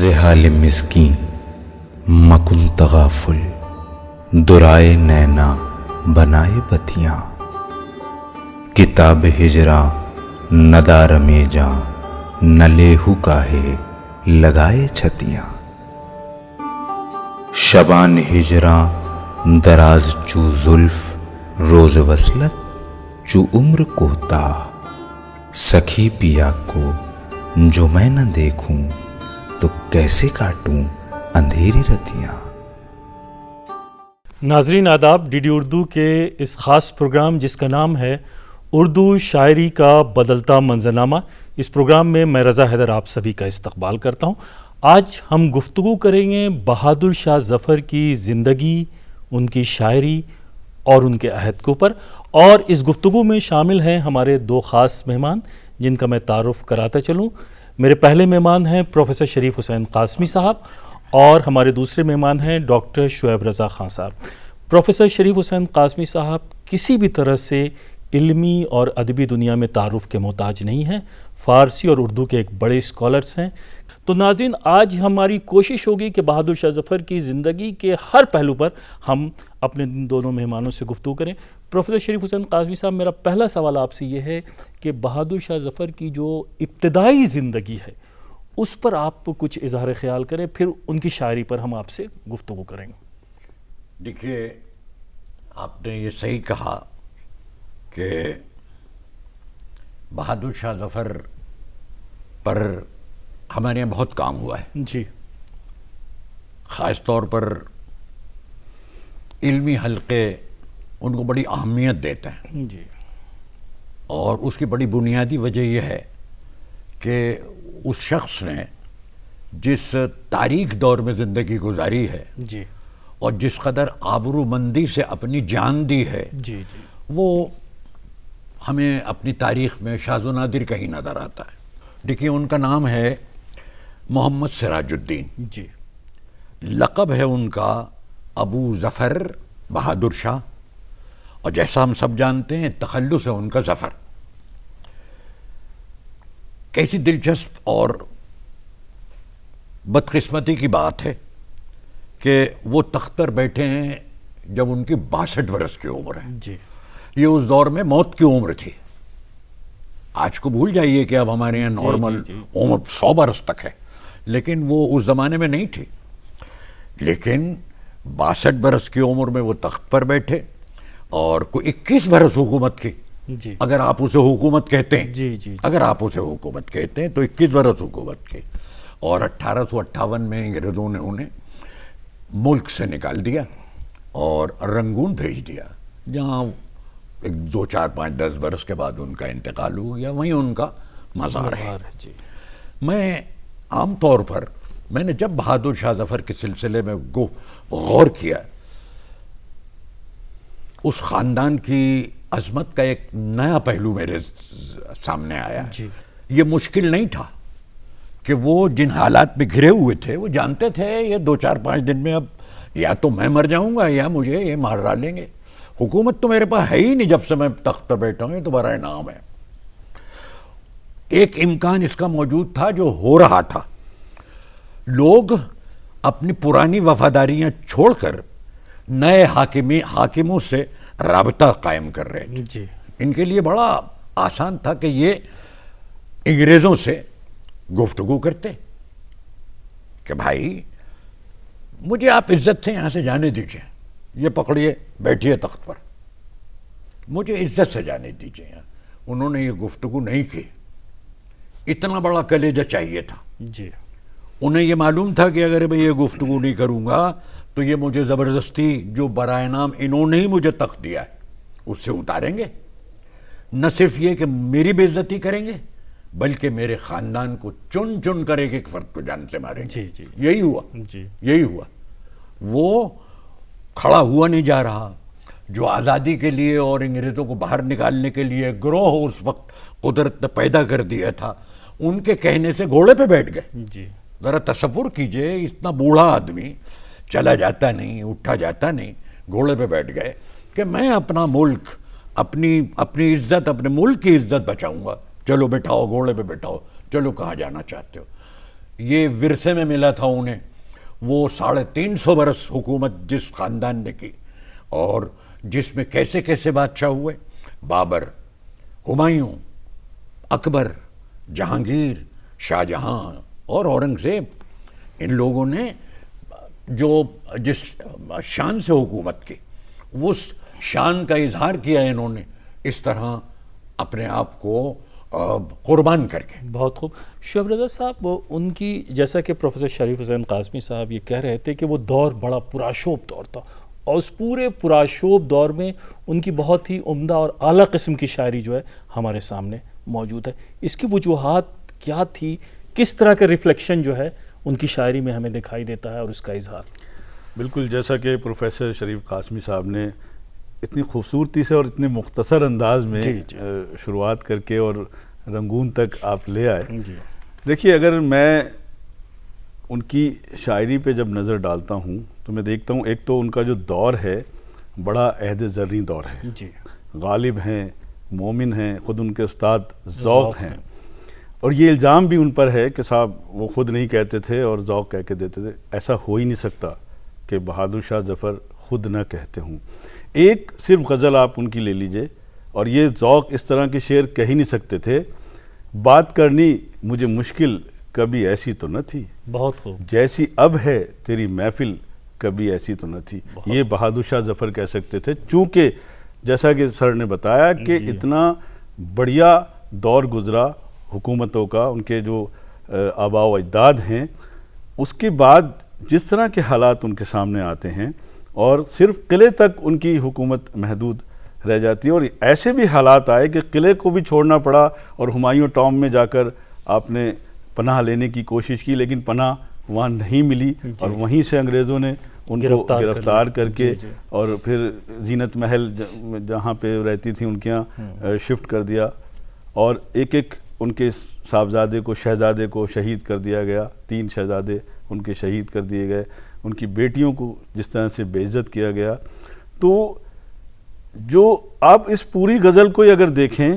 زحال مسکین مکن تغافل، درائے نینا بنائے بتیاں، کتاب ہجراں ندار میں جاں، نہ لیہو کاہے لگائے چھتیاں، شبان ہجراں دراز چو زلف، روز وصلت چو عمر کوتاہ، سکھی پیا کو جو میں نہ دیکھوں تو کیسے کاٹوں اندھیری رتیاں۔ ناظرین آداب، ڈی ڈی اردو کے اس خاص پروگرام جس کا نام ہے اردو شاعری کا بدلتا منظرنامہ، اس پروگرام میں رضا حیدر آپ سبھی کا استقبال کرتا ہوں۔ آج ہم گفتگو کریں گے بہادر شاہ ظفر کی زندگی، ان کی شاعری اور ان کے عہد کے اوپر، اور اس گفتگو میں شامل ہیں ہمارے دو خاص مہمان جن کا میں تعارف کراتا چلوں۔ میرے پہلے مہمان ہیں پروفیسر شریف حسین قاسمی صاحب، اور ہمارے دوسرے مہمان ہیں ڈاکٹر شعیب رضا خان صاحب۔ پروفیسر شریف حسین قاسمی صاحب کسی بھی طرح سے علمی اور ادبی دنیا میں تعارف کے محتاج نہیں ہیں، فارسی اور اردو کے ایک بڑے اسکالرس ہیں۔ تو ناظرین، آج ہماری کوشش ہوگی کہ بہادر شاہ ظفر کی زندگی کے ہر پہلو پر ہم اپنے دونوں مہمانوں سے گفتگو کریں۔ پروفیسر شریف حسین قاسمی صاحب، میرا پہلا سوال آپ سے یہ ہے کہ بہادر شاہ ظفر کی جو ابتدائی زندگی ہے اس پر آپ کچھ اظہار خیال کریں، پھر ان کی شاعری پر ہم آپ سے گفتگو کریں گے۔ دیکھیے، آپ نے یہ صحیح کہا کہ بہادر شاہ ظفر پر ہمارے یہاں بہت کام ہوا ہے جی، خاص طور پر علمی حلقے ان کو بڑی اہمیت دیتے ہیں، جی، اور اس کی بڑی بنیادی وجہ یہ ہے کہ اس شخص نے جس تاریک دور میں زندگی گزاری ہے جی، اور جس قدر آبرومندی سے اپنی جان دی ہے، جی، جی، وہ ہمیں اپنی تاریخ میں شاذ و نادر کہیں نظر آتا ہے۔ دیکھیے، ان کا نام ہے محمد سراج الدین، جی، لقب ہے ان کا ابو ظفر بہادر شاہ، اور جیسا ہم سب جانتے ہیں تخلص ہے ان کا ظفر۔ کیسی دلچسپ اور بدقسمتی کی بات ہے کہ وہ تخت پر بیٹھے ہیں جب ان کی 62 برس کی عمر ہے۔ جی، یہ اس دور میں موت کی عمر تھی۔ آج کو بھول جائیے کہ اب ہمارے یہاں نارمل عمر 100 برس تک ہے، لیکن وہ اس زمانے میں نہیں تھی۔ لیکن 62 برس کی عمر میں وہ تخت پر بیٹھے اور کوئی 21 برس حکومت کی، جی، اگر آپ اسے حکومت کہتے ہیں، جی، جی، اگر آپ اسے حکومت کہتے ہیں تو 21 برس حکومت کی، اور 1858 میں انگریزوں نے انہیں ملک سے نکال دیا اور رنگون بھیج دیا، جہاں 2 4 5 10 برس کے بعد ان کا انتقال ہو گیا، وہیں ان کا مزار ہے۔ جی، میں عام طور پر میں نے جب بہادر شاہ ظفر کے سلسلے میں غور کیا، اس خاندان کی عظمت کا ایک نیا پہلو میرے سامنے آیا۔ جی، یہ مشکل نہیں تھا کہ وہ جن حالات میں گھرے ہوئے تھے وہ جانتے تھے یہ 2 4 5 دن میں اب یا تو میں مر جاؤں گا یا مجھے یہ مار ڈالیں گے، حکومت تو میرے پاس ہے ہی نہیں جب سے میں تخت پر بیٹھا ہوں، یہ تو برائے نام ہے۔ ایک امکان اس کا موجود تھا جو ہو رہا تھا، لوگ اپنی پرانی وفاداریاں چھوڑ کر نئے حاکموں سے رابطہ قائم کر رہے تھے۔ جی، ان کے لیے بڑا آسان تھا کہ یہ انگریزوں سے گفتگو کرتے کہ بھائی مجھے آپ عزت سے یہاں سے جانے دیجئے، یہ پکڑیے بیٹھیے تخت پر، مجھے عزت سے جانے دیجئے۔ انہوں نے یہ گفتگو نہیں کی، اتنا بڑا کلیجہ چاہیے تھا۔ جی، انہیں یہ معلوم تھا کہ اگر میں یہ گفتگو نہیں کروں گا تو یہ مجھے زبردستی جو برائے نام انہوں نے ہی مجھے تخت دیا ہے اس سے اتاریں گے، نہ صرف یہ کہ میری بے عزتی کریں گے بلکہ میرے خاندان کو چن چن کر ایک فرد کو جان سے ماریں گے۔ جی، جی، یہی ہوا، جی، یہی ہوا۔ وہ کھڑا ہوا نہیں جا رہا جو آزادی کے لیے اور انگریزوں کو باہر نکالنے کے لیے گروہ اس وقت قدرت نے پیدا کر دیا تھا، ان کے کہنے سے گھوڑے پہ بیٹھ گئے۔ جی، ذرا تصور کیجئے، اتنا بوڑھا آدمی چلا جاتا نہیں، اٹھا جاتا نہیں، گھوڑے پہ بیٹھ گئے کہ میں اپنا ملک، اپنی عزت، اپنے ملک کی عزت بچاؤں گا، چلو بٹھاؤ گھوڑے پہ بٹھاؤ، چلو کہاں جانا چاہتے ہو۔ یہ ورثے میں ملا تھا انہیں، وہ 350 برس حکومت جس خاندان نے کی اور جس میں کیسے کیسے بادشاہ ہوئے، بابر، ہمایوں، اکبر، جہانگیر، شاہ جہاں اور اورنگزیب، ان لوگوں نے جو جس شان سے حکومت کی اس شان کا اظہار کیا انہوں نے اس طرح اپنے آپ کو قربان کر کے۔ بہت خوب شعیب رضا صاحب، ان کی جیسا کہ پروفیسر شریف حسین قاسمی صاحب یہ کہہ رہے تھے کہ وہ دور بڑا پراشوب دور تھا، اور اس پورے پراشوب دور میں ان کی بہت ہی عمدہ اور اعلیٰ قسم کی شاعری جو ہے ہمارے سامنے موجود ہے۔ اس کی وجوہات کیا تھی؟ کس طرح کا ریفلیکشن جو ہے ان کی شاعری میں ہمیں دکھائی دیتا ہے اور اس کا اظہار؟ بالکل، جیسا کہ پروفیسر شریف قاسمی صاحب نے اتنی خوبصورتی سے اور اتنے مختصر انداز میں شروعات کر کے اور رنگون تک آپ لے آئے۔ دیکھیے، اگر میں ان کی شاعری پہ جب نظر ڈالتا ہوں تو میں دیکھتا ہوں ایک تو ان کا جو دور ہے بڑا عہد زریں دور ہے، غالب ہیں، مومن ہیں، خود ان کے استاد ذوق ہیں، اور یہ الزام بھی ان پر ہے کہ صاحب وہ خود نہیں کہتے تھے اور ذوق کہہ کے دیتے تھے۔ ایسا ہو ہی نہیں سکتا کہ بہادر شاہ ظفر خود نہ کہتے ہوں۔ ایک صرف غزل آپ ان کی لے لیجئے، اور یہ ذوق اس طرح کے شعر کہہ ہی نہیں سکتے تھے، بات کرنی مجھے مشکل کبھی ایسی تو نہ تھی، بہت خوب، جیسی اب ہے تیری محفل کبھی ایسی تو نہ تھی۔ یہ بہادر شاہ ظفر کہہ سکتے تھے، چونکہ جیسا کہ سر نے بتایا کہ اتنا بڑھیا دور گزرا حکومتوں کا، ان کے جو آباء و اجداد ہیں، اس کے بعد جس طرح کے حالات ان کے سامنے آتے ہیں اور صرف قلعے تک ان کی حکومت محدود رہ جاتی ہے، اور ایسے بھی حالات آئے کہ قلعے کو بھی چھوڑنا پڑا اور ہمایوں ٹام میں جا کر آپ نے پناہ لینے کی کوشش کی، لیکن پناہ وہاں نہیں ملی، اور وہیں سے انگریزوں نے ان کو گرفتار کر کے اور پھر زینت محل جہاں پہ رہتی تھی ان کے یہاں شفٹ کر دیا، اور ایک ایک ان کے صاحبزادے کو، شہزادے کو شہید کر دیا گیا، 3 شہزادے ان کے شہید کر دیے گئے، ان کی بیٹیوں کو جس طرح سے بے عزت کیا گیا۔ تو جو آپ اس پوری غزل کو اگر دیکھیں،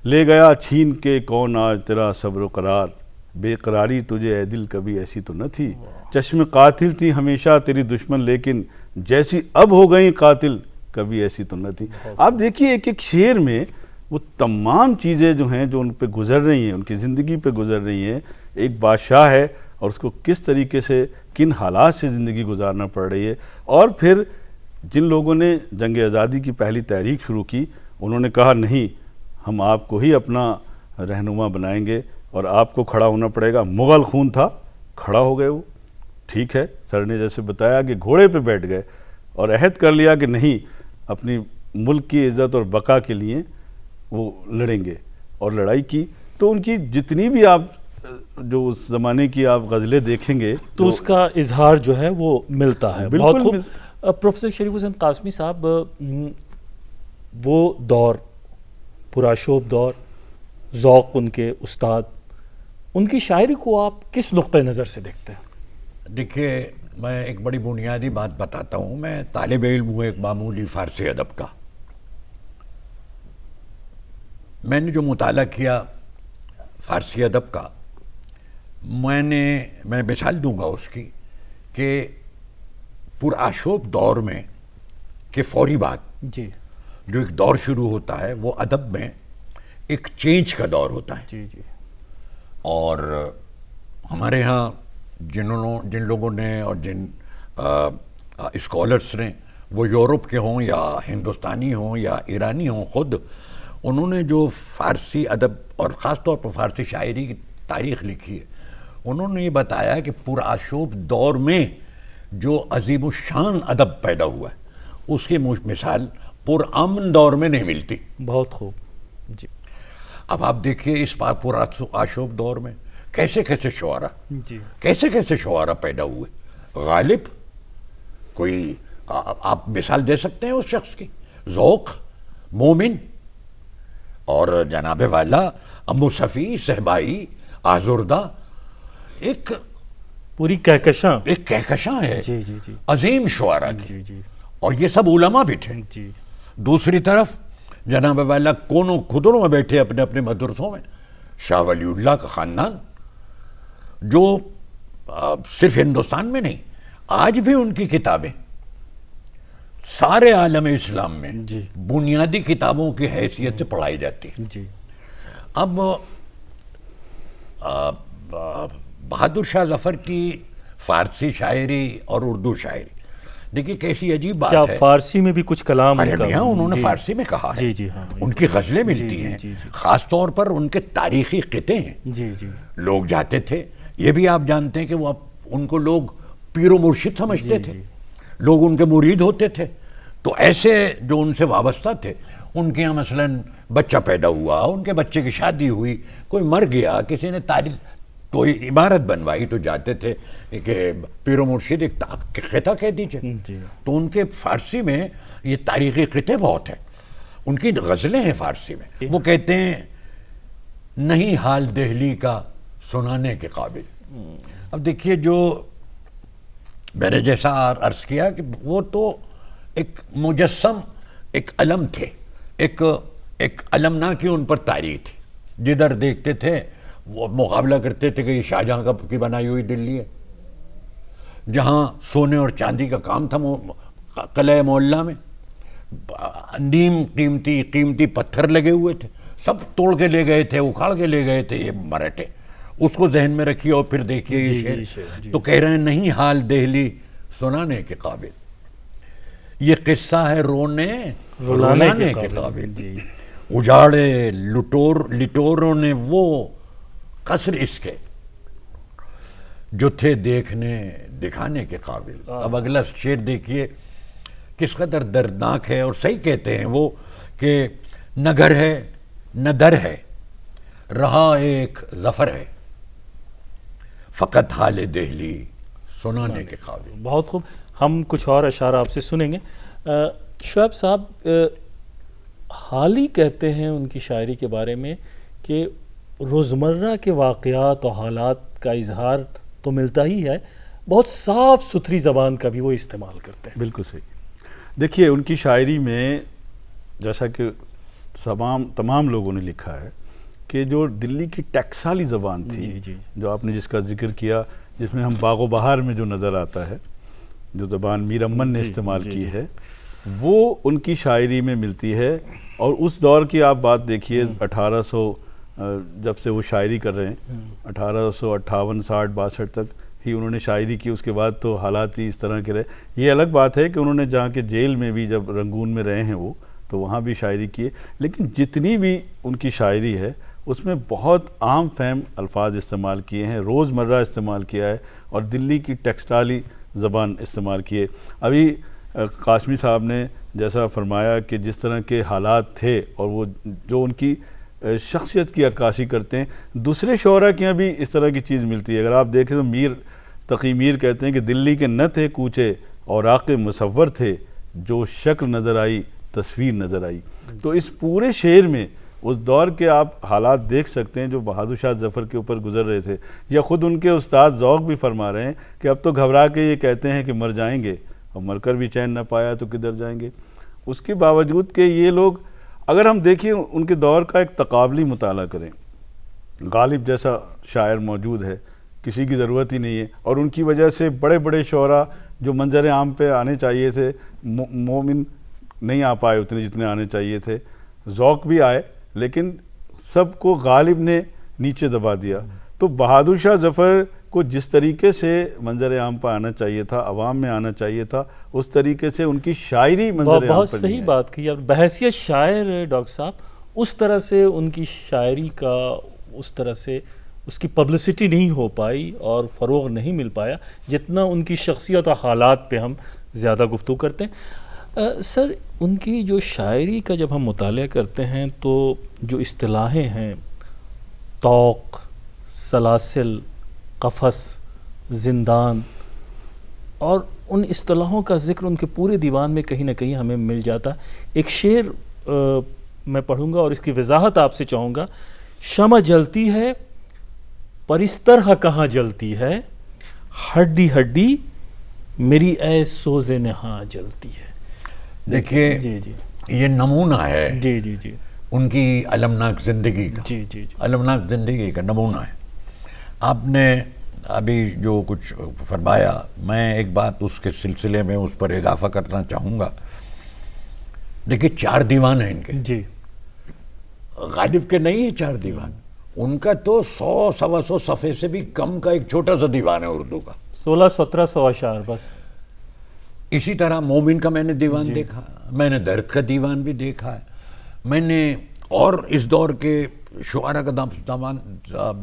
لے گیا چھین کے کون آج تیرا صبر و قرار، بے قراری تجھے اے دل کبھی ایسی تو نہ تھی، چشم قاتل تھی ہمیشہ تیری دشمن لیکن جیسی اب ہو گئی قاتل کبھی ایسی تو نہ تھی۔ آپ دیکھیے ایک ایک شعر میں وہ تمام چیزیں جو ہیں جو ان پہ گزر رہی ہیں، ان کی زندگی پہ گزر رہی ہیں، ایک بادشاہ ہے اور اس کو کس طریقے سے کن حالات سے زندگی گزارنا پڑ رہی ہے، اور پھر جن لوگوں نے جنگ آزادی کی پہلی تحریک شروع کی انہوں نے کہا نہیں، ہم آپ کو ہی اپنا رہنما بنائیں گے اور آپ کو کھڑا ہونا پڑے گا۔ مغل خون تھا، کھڑا ہو گئے وہ، ٹھیک ہے، سر نے جیسے بتایا کہ گھوڑے پہ بیٹھ گئے اور عہد کر لیا کہ نہیں، اپنی ملک کی عزت اور بقا کے لیے وہ لڑیں گے، اور لڑائی کی۔ تو ان کی جتنی بھی آپ جو اس زمانے کی آپ غزلیں دیکھیں گے تو اس کا اظہار جو ہے وہ ملتا ہے۔ بالکل بہت خوب پروفیسر شریف حسین قاسمی صاحب، وہ دور پراشوب دور، ذوق ان کے استاد، ان کی شاعری کو آپ کس نقطہ نظر سے دیکھتے ہیں؟ دیکھیے، میں ایک بڑی بنیادی بات بتاتا ہوں، میں طالب علم ہوں ایک معمولی فارسی ادب کا۔ میں نے جو مطالعہ کیا فارسی ادب کا، میں مثال دوں گا اس کی کہ پرآشوب دور میں کہ فوری بات جی، جو ایک دور شروع ہوتا ہے وہ ادب میں ایک چینج کا دور ہوتا ہے۔ جی جی، اور ہمارے ہاں جن لوگوں نے اور جن اسکالرس نے، وہ یورپ کے ہوں یا ہندوستانی ہوں یا ایرانی ہوں، خود انہوں نے جو فارسی ادب اور خاص طور پر فارسی شاعری کی تاریخ لکھی ہے، انہوں نے یہ بتایا کہ پرآشوب دور میں جو عظیم الشان ادب پیدا ہوا ہے اس کی مثال پرامن دور میں نہیں ملتی۔ بہت خوب جی۔ اب آپ دیکھیے اس بار پرآشوب دور میں کیسے کیسے شعراء، جی، کیسے کیسے شعراء پیدا ہوئے۔ غالب، کوئی آپ مثال دے سکتے ہیں اس شخص کی، ذوق، مومن، اور جناب والا ابو صفی، صہبائی، آزردہ، ایک پوری کہکشاں، ایک کہکشاں ہے جی جی جی عظیم شعراء کی، جی جی اور یہ سب علماء بھی تھے۔ جی، دوسری طرف جناب والا کونوں خدروں میں بیٹھے اپنے اپنے مدرسوں میں، شاہ ولی اللہ کا خاندان جو صرف ہندوستان میں نہیں، آج بھی ان کی کتابیں سارے عالم اسلام میں جی بنیادی کتابوں کی حیثیت سے پڑھائی جاتی ہے۔ جی اب بہادر شاہ ظفر کی فارسی شاعری اور اردو شاعری دیکھیے کیسی عجیب بات کیا ہے۔ فارسی میں بھی کچھ کلام ارے ان کا؟ میاں انہوں نے جی فارسی میں کہا ہے، جی جی ہاں ان کی غزلیں جی ملتی جی ہیں، جی جی خاص طور پر ان کے تاریخی خطے ہیں۔ جی جی لوگ جاتے تھے، یہ بھی آپ جانتے ہیں کہ وہ ان کو لوگ پیر و مرشد سمجھتے جی تھے، جی لوگ ان کے مرید ہوتے تھے۔ تو ایسے جو ان سے وابستہ تھے، ان کے یہاں مثلاً بچہ پیدا ہوا، ان کے بچے کی شادی ہوئی، کوئی مر گیا، کسی نے کوئی عمارت بنوائی، تو جاتے تھے کہ پیر و مرشد ایک خطہ کہہ دیجئے۔ جی تو ان کے فارسی میں یہ تاریخی خطے بہت ہیں، ان کی غزلیں ہیں فارسی میں۔ وہ کہتے ہیں نہیں حال دہلی کا سنانے کے قابل۔ اب دیکھیے، جو میں نے جیسا عرض کیا کہ وہ تو ایک مجسم، ایک علم تھے، ایک علمناکی ان پر تاریخ تھی، جدھر دیکھتے تھے وہ مقابلہ کرتے تھے کہ یہ شاہجہاں کی بنائی ہوئی دلی ہے۔ جہاں سونے اور چاندی کا کام تھا قلعہ معلیٰ میں، نیم قیمتی پتھر لگے ہوئے تھے، سب توڑ کے لے گئے تھے، اکھاڑ کے لے گئے تھے یہ مراٹھے۔ اس کو ذہن میں رکھیے اور پھر دیکھیے یہ شعر، تو کہہ رہے ہیں نہیں حال دہلی سنانے کے قابل، یہ قصہ ہے رونے رلانے کے قابل۔ جی اجاڑے لٹوروں نے وہ قصر اس کے جو تھے دیکھنے دکھانے کے قابل۔ اب اگلا شعر دیکھیے کس قدر دردناک ہے، اور صحیح کہتے ہیں وہ کہ نہ گھر ہے نہ در ہے، رہا ایک ظفر ہے، فقط حال دہلی سنانے کے قابل۔ بہت خوب، ہم کچھ اور اشعار آپ سے سنیں گے۔ شعیب صاحب، حال ہی کہتے ہیں ان کی شاعری کے بارے میں کہ روزمرہ کے واقعات اور حالات کا اظہار تو ملتا ہی ہے، بہت صاف ستھری زبان کا بھی وہ استعمال کرتے ہیں۔ بالکل صحیح۔ دیکھیے ان کی شاعری میں جیسا کہ تمام لوگوں نے لکھا ہے کہ جو دلی کی ٹیکسالی زبان تھی، جی جی جو آپ نے جس کا ذکر کیا، جس میں ہم باغ و بہار میں جو نظر آتا ہے، جو زبان میر امن نے استعمال کی ہے، وہ ان کی شاعری میں ملتی ہے۔ اور اس دور کی آپ بات دیکھیے، 1800 جب سے وہ شاعری کر رہے ہیں، 1858 60 62 تک ہی انہوں نے شاعری کی، اس کے بعد تو حالات ہی اس طرح کے رہے۔ یہ الگ بات ہے کہ انہوں نے جہاں کے جیل میں بھی جب رنگون میں رہے ہیں وہ، تو وہاں بھی شاعری کی ہے، لیکن جتنی بھی ان کی شاعری ہے اس میں بہت عام فہم الفاظ استعمال کیے ہیں، روز مرہ استعمال کیا ہے، اور دلی کی ٹیکسٹائلی زبان استعمال کی ہے۔ ابھی قاسمی صاحب نے جیسا فرمایا کہ جس طرح کے حالات تھے اور وہ جو ان کی شخصیت کی عکاسی کرتے ہیں، دوسرے شعراء کے یہاں بھی اس طرح کی چیز ملتی ہے۔ اگر آپ دیکھیں تو تقی میر کہتے ہیں کہ دلی کے نہ تھے کوچے اوراق مصور تھے، جو شکل نظر آئی تصویر نظر آئی۔ تو اس پورے شعر میں اس دور کے آپ حالات دیکھ سکتے ہیں جو بہادر شاہ ظفر کے اوپر گزر رہے تھے، یا خود ان کے استاد ذوق بھی فرما رہے ہیں کہ اب تو گھبرا کے یہ کہتے ہیں کہ مر جائیں گے، اور مر کر بھی چین نہ پایا تو کدھر جائیں گے۔ اس کے باوجود کہ یہ لوگ، اگر ہم دیکھیں ان کے دور کا ایک تقابلی مطالعہ کریں، غالب جیسا شاعر موجود ہے، کسی کی ضرورت ہی نہیں ہے، اور ان کی وجہ سے بڑے بڑے شعراء جو منظر عام پہ آنے چاہیے تھے، مومن نہیں آ پائے اتنے جتنے آنے چاہیے تھے، ذوق بھی آئے لیکن سب کو غالب نے نیچے دبا دیا۔ تو بہادر شاہ ظفر کو جس طریقے سے منظر عام پر آنا چاہیے تھا، عوام میں آنا چاہیے تھا، اس طریقے سے ان کی شاعری منظر عام پر بہت نہیں صحیح آئی۔ بات کی آپ، بحیثیت شاعر ڈاکٹر صاحب اس طرح سے ان کی شاعری کا اس طرح سے اس کی پبلسٹی نہیں ہو پائی اور فروغ نہیں مل پایا جتنا ان کی شخصیت اور حالات پہ ہم زیادہ گفتگو کرتے ہیں۔ سر، ان کی جو شاعری کا جب ہم مطالعہ کرتے ہیں تو جو اصطلاحیں ہیں، طوق، سلاسل، قفس، زندان، اور ان اصطلاحوں کا ذکر ان کے پورے دیوان میں کہیں نہ کہیں ہمیں مل جاتا ہے۔ ایک شعر میں پڑھوں گا اور اس کی وضاحت آپ سے چاہوں گا۔ شمع جلتی ہے پر اس طرح کہاں جلتی ہے، ہڈی ہڈی میری اے سوز نہاں جلتی ہے۔ دیکھیے جی جی یہ نمونہ ہے جی جی جی ان کی المناک زندگی کا، جی جی جی المناک زندگی کا نمونہ ہے۔ آپ نے ابھی جو کچھ فرمایا، میں ایک بات اس کے سلسلے میں اس پر اضافہ کرنا چاہوں گا. دیکھیے 4 دیوان ہیں ان کے. جی. غالب کے نہیں ہیں 4 دیوان، ان کا تو 100-125 صفحے سے بھی کم کا ایک چھوٹا سا دیوان ہے اردو کا. 1600-1700 اشعار بس. اسی طرح مومن کا میں نے دیوان دیکھا، میں نے درد کا دیوان بھی دیکھا ہے، میں نے اور اس دور کے شعراء کا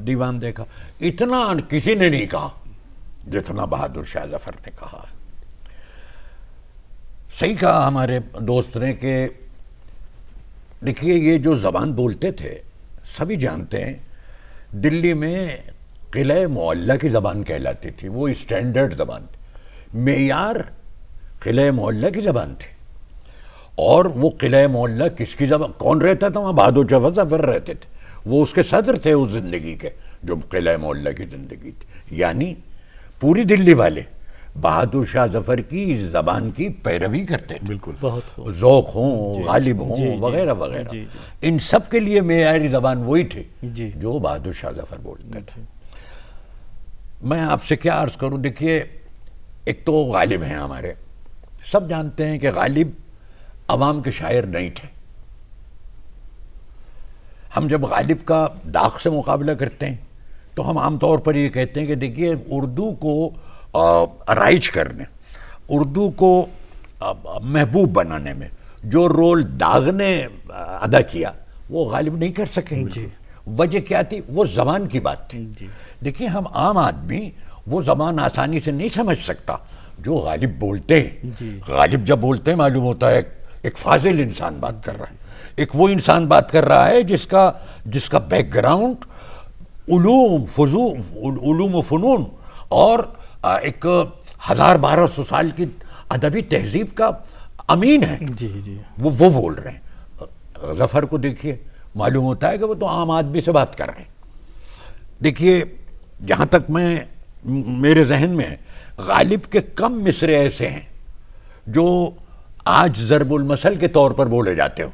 دیوان دیکھا. اتنا کسی نے نہیں کہا جتنا بہادر شاہ ظفر نے کہا ہے. صحیح کہا ہمارے دوست نے کہ دیکھیے یہ جو زبان بولتے تھے سبھی جانتے ہیں، دلی میں قلعہ معلیٰ کی زبان کہلاتی تھی، وہ اسٹینڈرڈ زبان تھی، معیار قلعہ معلیٰ کی زبان تھی. اور وہ قلعہ معلیٰ کس کی زبان، کون رہتا تھا وہاں؟ بہادر شاہ ظفر رہتے تھے، وہ اس کے صدر تھے اس زندگی کے جو قلعہ معلیٰ کی زندگی تھی. یعنی پوری دلی والے بہادر شاہ ظفر کی زبان کی پیروی کرتے تھے. بالکل. بہت خوب. ذوق ہوں، غالب ہوں، وغیرہ وغیرہ. ان سب کے لیے معیاری زبان وہی تھی جو بہادر شاہ ظفر بولتے تھے. میں آپ سے کیا عرض کروں، دیکھیے ایک تو غالب ہیں ہمارے، سب جانتے ہیں کہ غالب عوام کے شاعر نہیں تھے. ہم جب غالب کا داغ سے مقابلہ کرتے ہیں تو ہم عام طور پر یہ کہتے ہیں کہ دیکھیے اردو کو رائج کرنے، اردو کو محبوب بنانے میں جو رول داغ نے ادا کیا وہ غالب نہیں کر سکے. وجہ کیا تھی؟ وہ زبان کی بات تھی. دیکھیے ہم عام آدمی وہ زبان آسانی سے نہیں سمجھ سکتا جو غالب بولتے ہیں. غالب جب بولتے ہیں معلوم ہوتا ہے ایک فاضل انسان بات کر رہا ہے، ایک وہ انسان بات کر رہا ہے جس کا بیک گراؤنڈ علوم و فنون اور ایک 1200 سال کی ادبی تہذیب کا امین ہے. وہ بول رہے ہیں. ظفر کو دیکھیے معلوم ہوتا ہے کہ وہ تو عام آدمی سے بات کر رہے ہیں. دیکھیے جہاں تک میرے ذہن میں غالب کے کم مصرے ایسے ہیں جو آج ضرب المثل کے طور پر بولے جاتے ہو،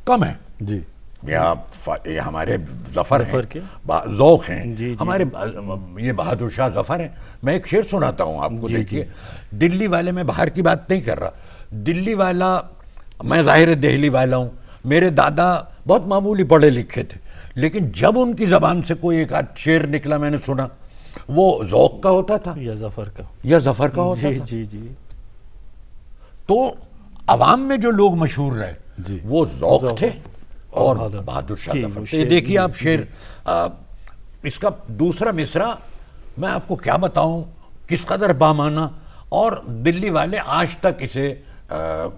کم ہیں. جی یہ ہمارے ظفر ہیں، ذوق ہیں ہمارے، یہ بہادر شاہ ظفر ہیں. میں ایک شعر سناتا ہوں آپ کو. دیکھیے دلی والے، میں باہر کی بات نہیں کر رہا، دلی والا، میں ظاہر دہلی والا ہوں، میرے دادا بہت معمولی پڑھے لکھے تھے، لیکن جب ان کی زبان سے کوئی ایک آدھ شعر نکلا میں نے سنا، وہ ذوق کا ہوتا تھا یا ظفر کا ہوتا تھا. تو عوام میں جو لوگ مشہور رہے وہ ذوق تھے اور بہادر شاہ ظفر. یہ دیکھیے آپ شعر، اس کا دوسرا مصرع میں آپ کو کیا بتاؤں کس قدر بامانہ، اور دلی والے آج تک اسے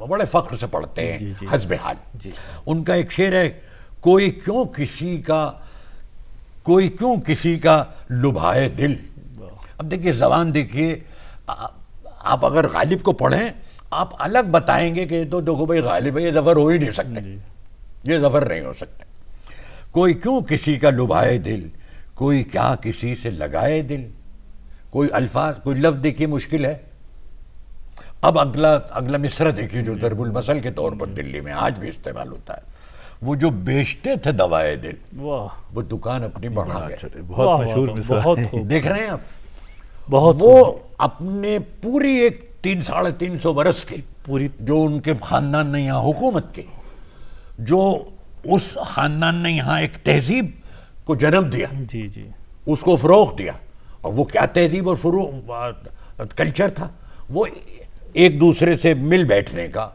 بڑے فخر سے پڑھتے ہیں حسب حال. ان کا ایک شعر ہے، کوئی کیوں کسی کا لبھائے دل. اب دیکھیے زبان دیکھیے، آپ اگر غالب کو پڑھیں آپ الگ بتائیں گے کہ تو دیکھو بھائی غالب ہے، یہ ظفر ہو ہی نہیں سکتے، یہ ظفر نہیں ہو سکتے. کوئی کیوں کسی کا لبھائے دل، کوئی کیا کسی سے لگائے دل. کوئی الفاظ، کوئی لفظ دیکھیے مشکل ہے. اب اگلا مصرع دیکھیے جو ضرب المثل کے طور پر دلی میں آج بھی استعمال ہوتا ہے، وہ جو بیچتے تھے دوائے دل، وہ دکان اپنی بڑھا گئے. بہت مشہور مصرع دیکھ رہے ہیں آپ. وہ اپنے پوری ایک 300-350 برس کی پوری جو ان کے خاندان نے یہاں حکومت کی، جو اس خاندان نے یہاں ایک تہذیب کو جنم دیا، اس کو فروغ دیا. اور وہ کیا تہذیب اور کلچر تھا؟ وہ ایک دوسرے سے مل بیٹھنے کا،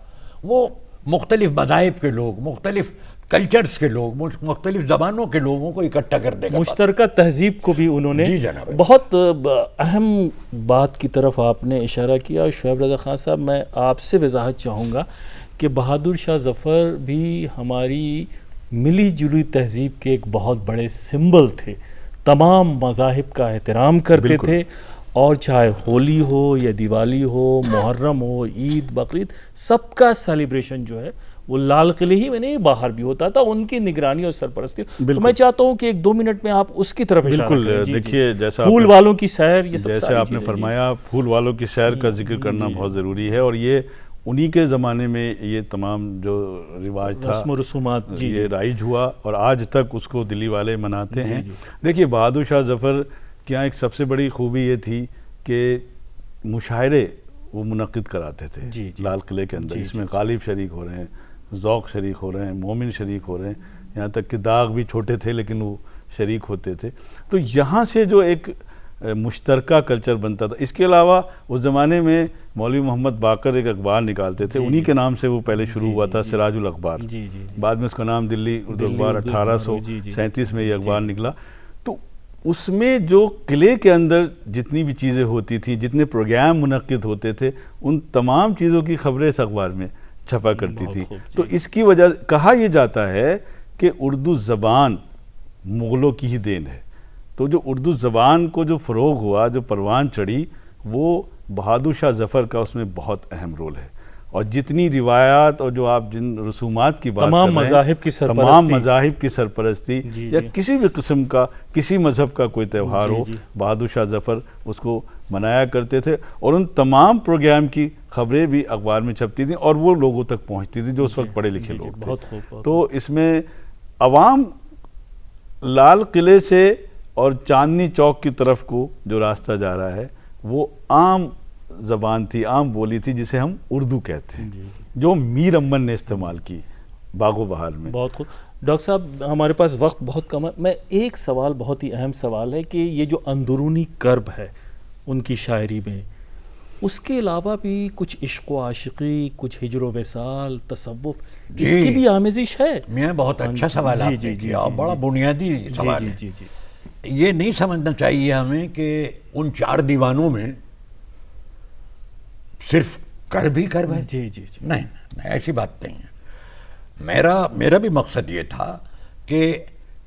وہ مختلف مذاہب کے لوگ، مختلف کلچرز کے لوگ، مختلف زبانوں کے لوگوں کو اکٹھا کرنے کا، مشترکہ تہذیب کو بھی انہوں نے. بہت اہم بات کی طرف آپ نے اشارہ کیا. شعیب رضا خان صاحب، میں آپ سے وضاحت چاہوں گا کہ بہادر شاہ ظفر بھی ہماری ملی جلی تہذیب کے ایک بہت بڑے سمبل تھے. تمام مذاہب کا احترام کرتے تھے، اور چاہے ہولی ہو یا دیوالی ہو، محرم ہو، عید، بقرعید، سب کا سیلیبریشن جو ہے وہ لال قلعے ہی میں نہیں باہر بھی ہوتا تھا، ان کی نگرانی اور سرپرستی. تو میں چاہتا ہوں کہ 1-2 منٹ میں آپ اس کی طرف اشارہ کریں. بالکل. دیکھیے جیسا پھول والوں کی سیر، یہ سب جیسے آپ نے فرمایا، پھول والوں کی سیر کا ذکر کرنا بہت ضروری ہے. اور یہ انہی کے زمانے میں یہ تمام جو رواج تھا، رسم و رسومات یہ رائج ہوا اور آج تک اس کو دلی والے مناتے ہیں. دیکھیے بہادر شاہ ظفر کہ یہاں ایک سب سے بڑی خوبی یہ تھی کہ مشاعرے وہ منعقد کراتے تھے جی جی لال قلعے کے اندر، جی اس میں غالب شریک ہو رہے ہیں، ذوق شریک ہو رہے ہیں، مومن شریک ہو رہے ہیں، یہاں تک کہ داغ بھی چھوٹے تھے لیکن وہ شریک ہوتے تھے. تو یہاں سے جو ایک مشترکہ کلچر بنتا تھا. اس کے علاوہ اس زمانے میں مولوی محمد باقر ایک اخبار نکالتے تھے، انہی کے نام سے وہ پہلے شروع ہوا تھا، سراج الاخبار. بعد میں اس کا نام دلی اردو اخبار 1837 میں یہ اخبار نکلا. تو اس میں جو قلعے کے اندر جتنی بھی چیزیں ہوتی تھیں، جتنے پروگرام منعقد ہوتے تھے، ان تمام چیزوں کی خبریں اس اخبار میں چھپا کرتی تھی. تو اس کی وجہ کہا یہ جاتا ہے کہ اردو زبان مغلوں کی ہی دین ہے. تو جو اردو زبان کو جو فروغ ہوا، جو پروان چڑھی، وہ بہادر شاہ ظفر کا اس میں بہت اہم رول ہے. اور جتنی روایات اور جو آپ جن رسومات کی بات کر رہے ہیں، تمام مذاہب کی سرپرستی یا کسی بھی قسم کا کسی مذہب کا کوئی تہوار ہو، بہادر شاہ ظفر اس کو منایا کرتے تھے. اور ان تمام پروگرام کی خبریں بھی اخبار میں چھپتی تھیں اور وہ لوگوں تک پہنچتی تھیں جو اس وقت پڑھے لکھے لوگ تھے. تو اس میں عوام لال قلعے سے اور چاندنی چوک کی طرف کو جو راستہ جا رہا ہے وہ عام زبان تھی، عام بولی تھی جسے ہم اردو کہتے ہیں، جو میر امن نے استعمال کی باغ و بہار میں. بہت خوب. ڈاکٹر صاحب ہمارے پاس وقت بہت کم ہے، میں ایک سوال بہت ہی اہم سوال ہے کہ یہ جو اندرونی کرب ہے ان کی شاعری میں، اس کے علاوہ بھی کچھ عشق و عاشقی، کچھ ہجر و وصال، تصوف، اس کی بھی آمیزش ہے؟ میں بہت اچھا سوال آپ نے کیا اور بڑا بنیادی سوال ہے. یہ نہیں سمجھنا چاہیے ہمیں کہ ان 4 دیوانوں میں صرف کرب ہی کرب ہے. نہیں، ایسی بات نہیں ہے. میرا بھی مقصد یہ تھا کہ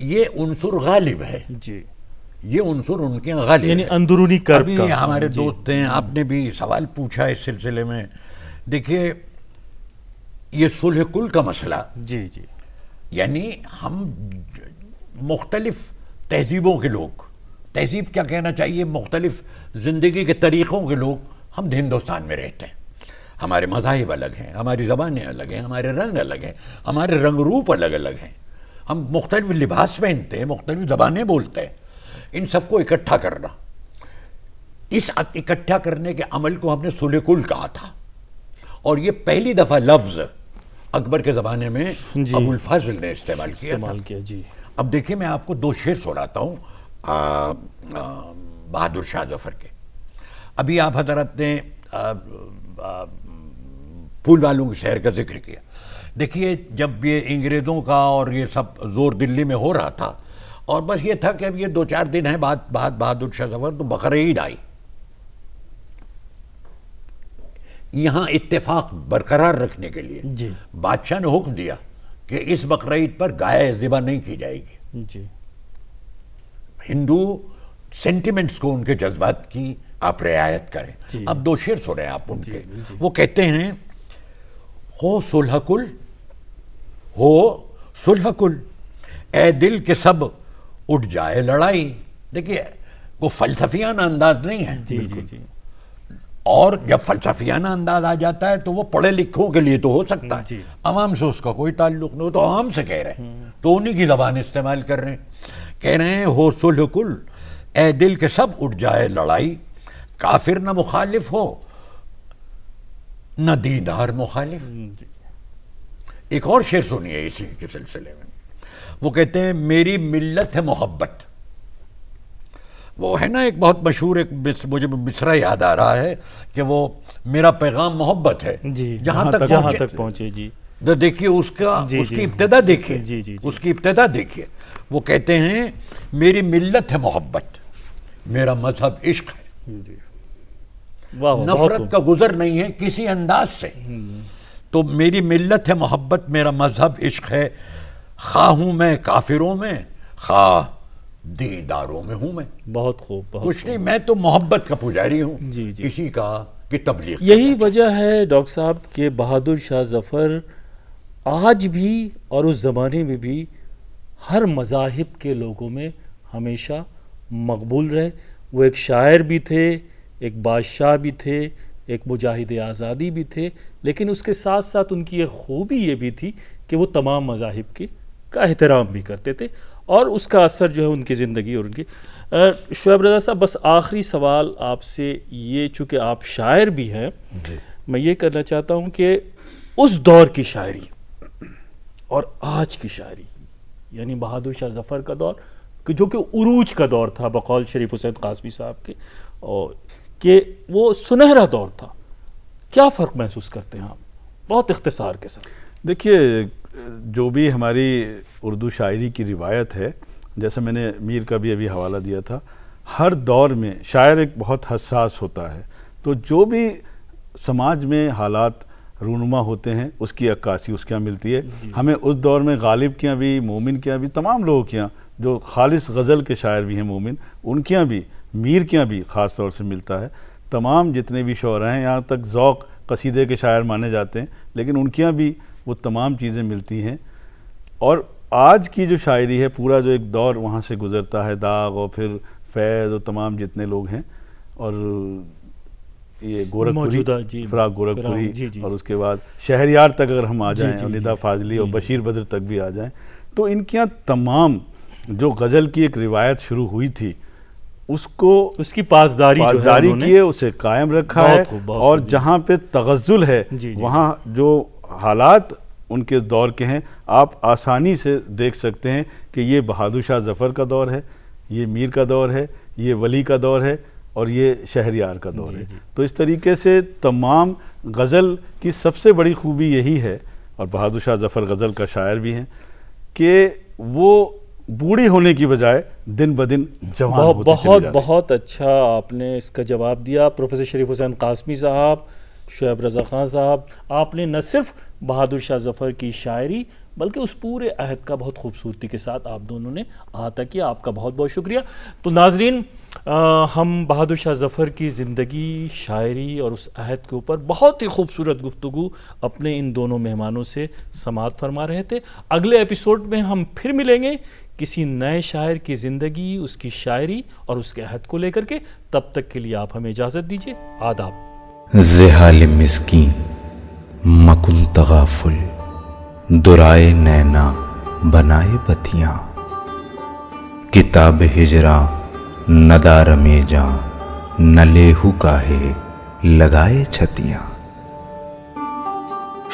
یہ عنصر غالب ہے، یہ عنصر ان کے غالب یعنی اندرونی کرب کا. ابھی ہمارے دوست ہیں، آپ نے بھی سوال پوچھا اس سلسلے میں. دیکھیے یہ صلح کل کا مسئلہ، یعنی ہم مختلف تہذیبوں کے لوگ، تہذیب کیا کہنا چاہیے، مختلف زندگی کے طریقوں کے لوگ ہم ہندوستان میں رہتے ہیں. ہمارے مذاہب الگ ہیں، ہماری زبانیں الگ ہیں، ہمارے رنگ الگ ہیں، ہمارے رنگ روپ الگ الگ ہیں، ہم مختلف لباس پہنتے ہیں، مختلف زبانیں بولتے ہیں. ان سب کو اکٹھا کرنا، اس اکٹھا کرنے کے عمل کو ہم نے صلح کل کہا تھا. اور یہ پہلی دفعہ لفظ اکبر کے زمانے میں ابو الفضل نے استعمال کیا. اب دیکھیں میں آپ کو 2 شعر سناتا ہوں بہادر شاہ ظفر کے. ابھی آپ حضرت نے پھول والوں کے شہر کا ذکر کیا. دیکھیے جب یہ انگریزوں کا اور یہ سب زور دلی میں ہو رہا تھا، اور بس یہ تھا کہ اب یہ 2-4 دن ہیں بعد بہادر شاہ ظفر تو بقرعید آئی. یہاں اتفاق برقرار رکھنے کے لیے بادشاہ نے حکم دیا کہ اس بقرعید پر گائے ذبح نہیں کی جائے گی. ہندو سینٹیمنٹس کو، ان کے جذبات کی آپ رعایت کریں. اب 2 شعر سنیں آپ ان کے. وہ کہتے ہیں ہو صلح کل، ہو صلح کل، اے دل کے سب اٹھ جائے لڑائی. دیکھیے وہ فلسفیانہ انداز نہیں ہے. اور جب فلسفیانہ انداز آ جاتا ہے تو وہ پڑھے لکھوں کے لیے تو ہو سکتا ہے، عوام سے اس کا کوئی تعلق نہیں ہو. تو عوام سے کہہ رہے ہیں تو انہی کی زبان استعمال کر رہے ہیں. کہہ رہے ہیں ہو صلح کل، اے دل کے سب اٹھ جائے لڑائی، کافر نہ مخالف ہو نہ دیندار مخالف. ایک اور شعر سنیے اسی کے سلسلے میں. وہ کہتے ہیں میری ملت ہے محبت. وہ ہے نا ایک بہت مشہور، ایک مجھے مصرع یاد آ رہا ہے کہ وہ میرا پیغام محبت ہے جہاں تک پہنچے. تو دیکھیے اس کی ابتدا دیکھیے، اس کی ابتدا دیکھیے. وہ کہتے ہیں میری ملت ہے محبت، میرا مذہب عشق ہے، نفرت کا گزر نہیں ہے کسی انداز سے. تو میری ملت ہے محبت، میرا مذہب عشق ہے، خواہ ہوں میں کافروں میں، خواہ دینداروں میں ہوں میں. بہت خوب. کچھ نہیں، میں تو محبت کا پجاری ہوں کسی کا کی تبلیغ. یہی وجہ ہے ڈاکٹر صاحب کہ بہادر شاہ ظفر آج بھی اور اس زمانے میں بھی ہر مذاہب کے لوگوں میں ہمیشہ مقبول رہے. وہ ایک شاعر بھی تھے، ایک بادشاہ بھی تھے، ایک مجاہد آزادی بھی تھے، لیکن اس کے ساتھ ساتھ ان کی ایک خوبی یہ بھی تھی کہ وہ تمام مذاہب کا احترام بھی کرتے تھے. اور اس کا اثر جو ہے ان کی زندگی اور ان کی. شعیب رضا صاحب، بس آخری سوال آپ سے یہ، چونکہ آپ شاعر بھی ہیں، میں یہ کرنا چاہتا ہوں کہ اس دور کی شاعری اور آج کی شاعری، یعنی بہادر شاہ ظفر کا دور جو کہ عروج کا دور تھا بقول شریف حسین قاسمی صاحب کے، اور کہ وہ سنہرا دور تھا، کیا فرق محسوس کرتے ہیں آپ بہت اختصار کے ساتھ؟ دیکھیے، جو بھی ہماری اردو شاعری کی روایت ہے، جیسے میں نے میر کا بھی ابھی حوالہ دیا تھا، ہر دور میں شاعر ایک بہت حساس ہوتا ہے، تو جو بھی سماج میں حالات رونما ہوتے ہیں اس کی عکاسی اس کے یہاں ملتی ہے. ہمیں اس دور میں غالب کے یہاں بھی، مومن کے یہاں بھی، تمام لوگوں کے یہاں جو خالص غزل کے شاعر بھی ہیں مومن، ان کے یہاں بھی، میر کے یہاں بھی خاص طور سے ملتا ہے. تمام جتنے بھی شعراء ہیں، یہاں تک ذوق قصیدے کے شاعر مانے جاتے ہیں، لیکن ان کے یہاں بھی وہ تمام چیزیں ملتی ہیں. اور آج کی جو شاعری ہے، پورا جو ایک دور وہاں سے گزرتا ہے، داغ اور پھر فیض اور تمام جتنے لوگ ہیں، اور یہ گورکھپوری، فراق گورکھپوری، اور اس کے بعد شہریار تک اگر ہم آ جائیں، اور ندا فاضلی اور بشیر بدر تک بھی آ جائیں، تو ان کے یہاں تمام جو غزل کی ایک روایت شروع ہوئی تھی، اس کو، اس کی پاسداری کی ہے، اسے قائم رکھا ہے. اور جہاں پہ تغزل ہے وہاں جو حالات ان کے دور کے ہیں، آپ آسانی سے دیکھ سکتے ہیں کہ یہ بہادر شاہ ظفر کا دور ہے، یہ میر کا دور ہے، یہ ولی کا دور ہے، اور یہ شہریار کا دور ہے. تو اس طریقے سے تمام غزل کی سب سے بڑی خوبی یہی ہے، اور بہادر شاہ ظفر غزل کا شاعر بھی ہیں، کہ وہ بوڑھی ہونے کی بجائے دن بدن جوان ہوتے چلے جا رہے ہیں. بہت اچھا آپ نے اس کا جواب دیا پروفیسر شریف حسین قاسمی صاحب، شعیب رضا خان صاحب. آپ نے نہ صرف بہادر شاہ ظفر کی شاعری بلکہ اس پورے عہد کا بہت خوبصورتی کے ساتھ آپ دونوں نے احاطہ کیا. آپ کا بہت بہت شکریہ. تو ناظرین، ہم بہادر شاہ ظفر کی زندگی، شاعری اور اس عہد کے اوپر بہت ہی خوبصورت گفتگو اپنے ان دونوں مہمانوں سے سماعت فرما رہے تھے. اگلے ایپیسوڈ میں ہم پھر ملیں گے کسی نئے شاعر کی زندگی، اس کی شاعری اور اس کے عہد کو لے کر کے. تب تک کے لیے آپ ہمیں اجازت دیجیے. آداب. زحال مسکین مکن تغافل، درائے نینا بنائے بتیاں، کتاب ہجراں ندار میں جاں، نہ لیہو کاہے لگائے چھتیاں.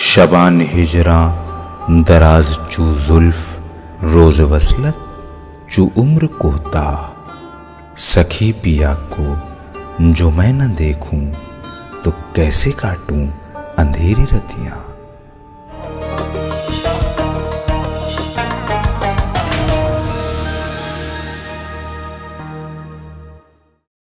شبان ہجراں دراز چو زلف، روز وصلت چو عمر کوتا. سکھی پیا کو جو میں نہ دیکھوں، تو کیسے کاٹوں اندھیری رتیاں.